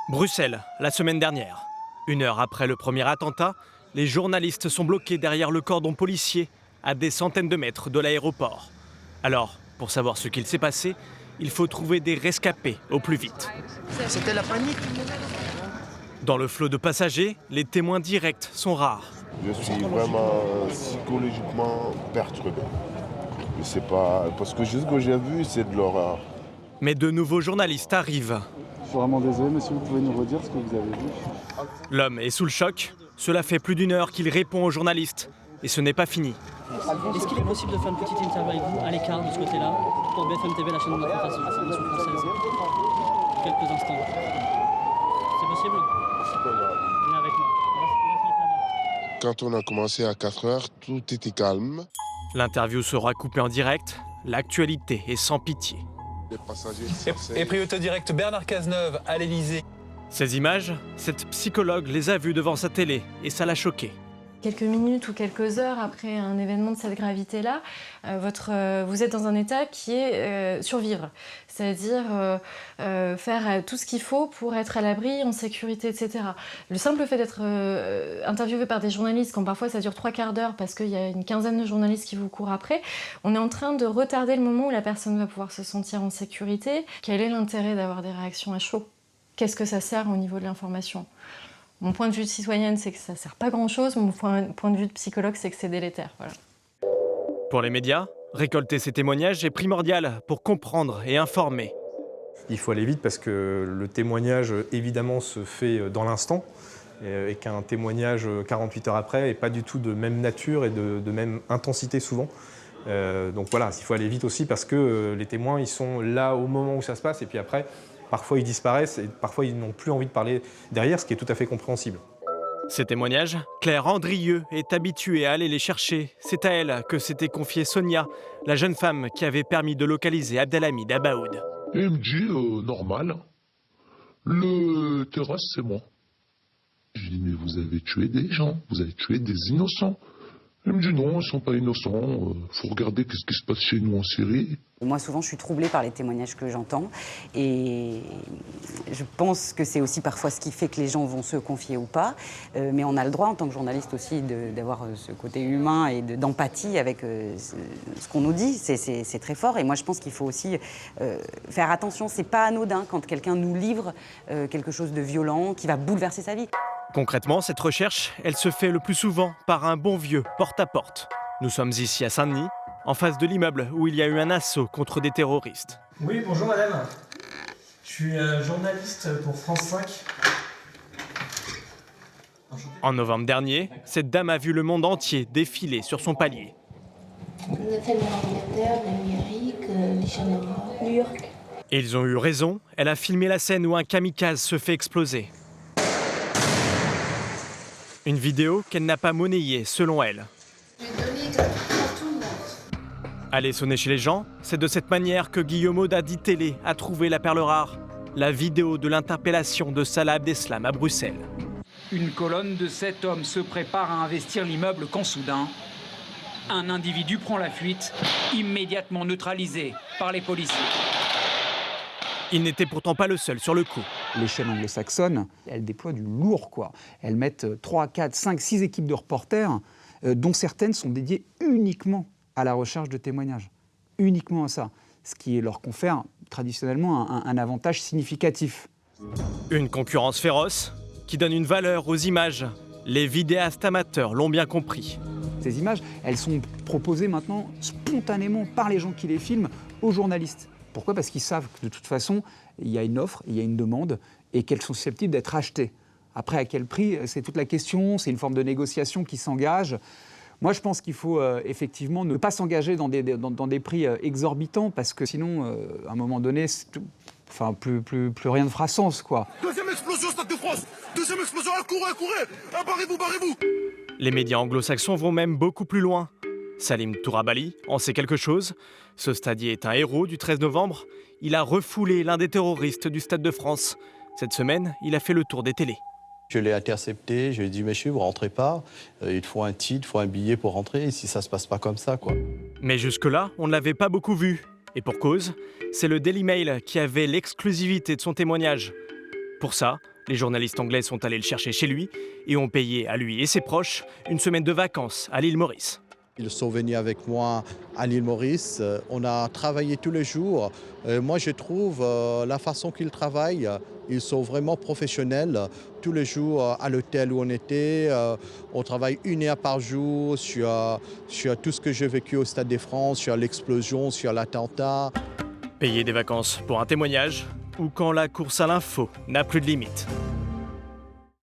Bruxelles, la semaine dernière. 1 heure après le premier attentat, les journalistes sont bloqués derrière le cordon policier, à des centaines de mètres de l'aéroport. Alors, pour savoir ce qu'il s'est passé, il faut trouver des rescapés au plus vite. C'était la panique. Dans le flot de passagers, les témoins directs sont rares. Je suis vraiment psychologiquement perturbé. Je sais pas, parce que juste ce que j'ai vu, c'est de l'horreur. Mais de nouveaux journalistes arrivent. Je suis vraiment désolé, monsieur, vous pouvez nous redire ce que vous avez vu? L'homme est sous le choc. Cela fait plus d'1 heure qu'il répond aux journalistes. Et ce n'est pas fini. Est-ce qu'il est possible de faire une petite interview avec vous à l'écart de ce côté-là pour BFM TV, la chaîne de l'information française? Quelques instants. C'est possible? Venez avec moi. On va se mettre là-bas. Quand on a commencé à 4 heures, tout était calme. L'interview sera coupée en direct. L'actualité est sans pitié. Les passagers Et pris au direct Bernard Cazeneuve à l'Elysée. Ces images, cette psychologue les a vues devant sa télé et ça l'a choquée. Quelques minutes ou quelques heures après un événement de cette gravité-là, vous êtes dans un état qui est survivre, c'est-à-dire faire tout ce qu'il faut pour être à l'abri, en sécurité, etc. Le simple fait d'être interviewé par des journalistes, quand parfois ça dure 3/4 d'heure parce qu'il y a une quinzaine de journalistes qui vous courent après, on est en train de retarder le moment où la personne va pouvoir se sentir en sécurité. Quel est l'intérêt d'avoir des réactions à chaud? Qu'est-ce que ça sert au niveau de l'information? Mon point de vue de citoyenne, c'est que ça ne sert pas grand-chose. Mon point de vue de psychologue, c'est que c'est délétère. Voilà. Pour les médias, récolter ces témoignages est primordial pour comprendre et informer. Il faut aller vite parce que le témoignage, évidemment, se fait dans l'instant et qu'un témoignage 48 heures après n'est pas du tout de même nature et de même intensité souvent. Donc voilà, il faut aller vite aussi parce que les témoins, ils sont là au moment où ça se passe et puis après, parfois ils disparaissent et parfois ils n'ont plus envie de parler derrière, ce qui est tout à fait compréhensible. Ces témoignages, Claire Andrieux est habituée à aller les chercher. C'est à elle que s'était confiée Sonia, la jeune femme qui avait permis de localiser Abdelhamid Abaoud. Et il me dit, normal, le terrasse c'est moi. Je dis, mais vous avez tué des gens, vous avez tué des innocents. Il me dit non, ils sont pas innocents, faut regarder ce qui se passe chez nous en Syrie. Moi, souvent, je suis troublée par les témoignages que j'entends et je pense que c'est aussi parfois ce qui fait que les gens vont se confier ou pas. Mais on a le droit, en tant que journaliste aussi, d'avoir ce côté humain et d'empathie avec ce qu'on nous dit. C'est très fort et moi, je pense qu'il faut aussi faire attention. C'est pas anodin quand quelqu'un nous livre quelque chose de violent qui va bouleverser sa vie. Concrètement, cette recherche, elle se fait le plus souvent par un bon vieux porte-à-porte. Nous sommes ici à Saint-Denis, en face de l'immeuble où il y a eu un assaut contre des terroristes. Oui, bonjour madame. Je suis journaliste pour France 5. En novembre dernier, cette dame a vu le monde entier défiler sur son palier. On a fait l'ordinateur, l'Amérique, les chaînes New York. Et ils ont eu raison, elle a filmé la scène où un kamikaze se fait exploser. Une vidéo qu'elle n'a pas monnayée, selon elle. Aller sonner chez les gens, c'est de cette manière que Guillaume Auda dit Télé a trouvé la perle rare, la vidéo de l'interpellation de Salah Abdeslam à Bruxelles. Une colonne de 7 hommes se prépare à investir l'immeuble quand soudain, un individu prend la fuite, immédiatement neutralisé par les policiers. Il n'était pourtant pas le seul sur le coup. Les chaînes anglo-saxonnes, elles déploient du lourd, quoi. Elles mettent 3, 4, 5, 6 équipes de reporters, dont certaines sont dédiées uniquement à la recherche de témoignages. Uniquement à ça. Ce qui leur confère traditionnellement un avantage significatif. Une concurrence féroce qui donne une valeur aux images. Les vidéastes amateurs l'ont bien compris. Ces images, elles sont proposées maintenant spontanément par les gens qui les filment aux journalistes. Pourquoi? Parce qu'ils savent que de toute façon, il y a une offre, il y a une demande et qu'elles sont susceptibles d'être achetées. Après, à quel prix? C'est toute la question, c'est une forme de négociation qui s'engage. Moi, je pense qu'il faut effectivement ne pas s'engager dans des prix exorbitants parce que sinon, à un moment donné, plus rien ne fera sens, quoi. Deuxième explosion, Stade de France. Deuxième explosion, courez, barrez-vous. Les médias anglo-saxons vont même beaucoup plus loin. Salim Tourabali en sait quelque chose. Ce stadier est un héros du 13 novembre. Il a refoulé l'un des terroristes du Stade de France. Cette semaine, il a fait le tour des télés. Je l'ai intercepté, je lui ai dit « Monsieur, vous rentrez pas, il faut un titre, il faut un billet pour rentrer, et si ça se passe pas comme ça, quoi. » Mais jusque-là, on ne l'avait pas beaucoup vu. Et pour cause, c'est le Daily Mail qui avait l'exclusivité de son témoignage. Pour ça, Les journalistes anglais sont allés le chercher chez lui et ont payé à lui et ses proches une semaine de vacances à l'île Maurice. Ils sont venus avec moi à l'île Maurice. On a travaillé tous les jours. Moi, je trouve la façon qu'ils travaillent, ils sont vraiment professionnels. Tous les jours à l'hôtel où on était, on travaille 1 heure par jour sur tout ce que j'ai vécu au Stade de France, sur l'explosion, sur l'attentat. Payer des vacances pour un témoignage ou quand la course à l'info n'a plus de limite.